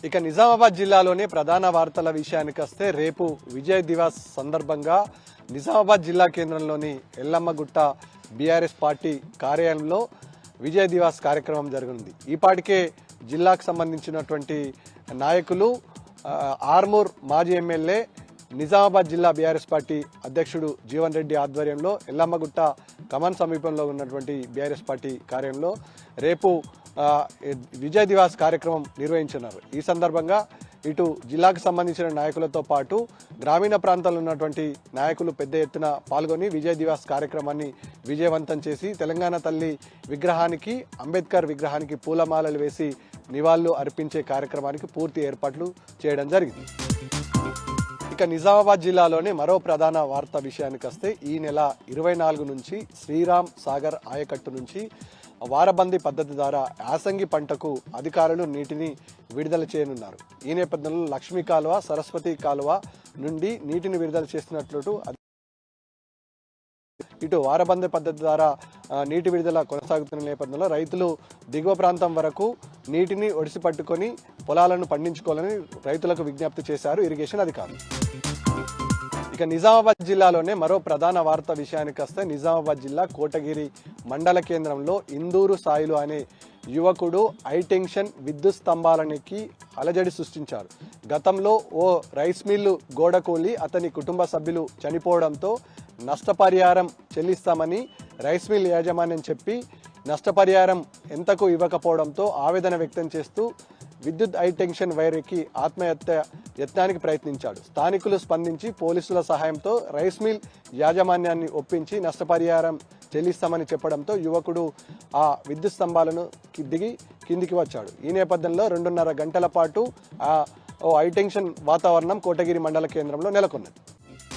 ఇక నిజామాబాద్ జిల్లాలోని ప్రధాన వార్తల విషయానికి వస్తే రేపు విజయ్ దివాస్ సందర్భంగా నిజామాబాద్ జిల్లా కేంద్రంలోని ఎల్లమ్మగుట్ట బీఆర్ఎస్ పార్టీ కార్యాలయంలో విజయ్ దివాస్ కార్యక్రమం జరగనుంది. ఈపాటికే జిల్లాకు సంబంధించినటువంటి నాయకులు ఆర్మూర్ మాజీ ఎమ్మెల్యే నిజామాబాద్ జిల్లా బీఆర్ఎస్ పార్టీ అధ్యక్షుడు జీవన్ రెడ్డి ఆధ్వర్యంలో ఎల్లమ్మగుట్ట కమాన్ సమీపంలో ఉన్నటువంటి బీఆర్ఎస్ పార్టీ కార్యాలయంలో రేపు విజయ్ దివాస్ కార్యక్రమం నిర్వహించున్నారు. ఈ సందర్భంగా ఇటు జిల్లాకు సంబంధించిన నాయకులతో పాటు గ్రామీణ ప్రాంతాల్లో ఉన్నటువంటి నాయకులు పెద్ద ఎత్తున పాల్గొని విజయ్ దివాస్ కార్యక్రమాన్ని విజయవంతం చేసి తెలంగాణ తల్లి విగ్రహానికి, అంబేద్కర్ విగ్రహానికి పూలమాలలు వేసి నివాళులు అర్పించే కార్యక్రమానికి పూర్తి ఏర్పాట్లు చేయడం జరిగింది. ఇక నిజామాబాద్ జిల్లాలోని మరో ప్రధాన వార్త విషయానికి వస్తే ఈ నెల 24 నుంచి శ్రీరామ్ సాగర్ ఆయకట్టు నుంచి వారబందీ పద్ధతి ద్వారా యాసంగి పంటకు అధికారులు నీటిని విడుదల చేయనున్నారు. ఈ నేపథ్యంలో లక్ష్మీ కాలువ, సరస్వతి కాలువ నుండి నీటిని విడుదల చేస్తున్నట్లు ఇటు వారబందీ పద్ధతి ద్వారా నీటి విడుదల కొనసాగుతున్న నేపథ్యంలో రైతులు దిగువ ప్రాంతం వరకు నీటిని ఒడిసి పట్టుకొని పొలాలను పండించుకోవాలని రైతులకు విజ్ఞప్తి చేశారు ఇరిగేషన్ అధికారులు. ఇక నిజామాబాద్ జిల్లాలోనే మరో ప్రధాన వార్త విషయానికి వస్తే నిజామాబాద్ జిల్లా కోటగిరి మండల కేంద్రంలో ఇందూరు సాయిలు అనే యువకుడు హైటెన్షన్ విద్యుత్ స్తంభాలనికి అలజడి సృష్టించారు. గతంలో ఓ రైస్ మిల్లు గోడకూలి అతని కుటుంబ సభ్యులు చనిపోవడంతో నష్టపరిహారం చెల్లిస్తామని రైస్ మిల్ యాజమాన్యం చెప్పి నష్టపరిహారం ఎంతకు ఇవ్వకపోవడంతో ఆవేదన వ్యక్తం చేస్తూ విద్యుత్ హైటెన్షన్ వైర్ ఎక్కి ఆత్మహత్య యత్నానికి ప్రయత్నించాడు. స్థానికులు స్పందించి పోలీసుల సహాయంతో రైస్ మిల్ యాజమాన్యాన్ని ఒప్పించి నష్టపరిహారం చెల్లిస్తామని చెప్పడంతో యువకుడు ఆ విద్యుత్ స్తంభాలను దిగి కిందికి వచ్చాడు. ఈ నేపథ్యంలో 2.5 గంటల పాటు హైటెన్షన్ వాతావరణం కోటగిరి మండల కేంద్రంలో నెలకొన్నది.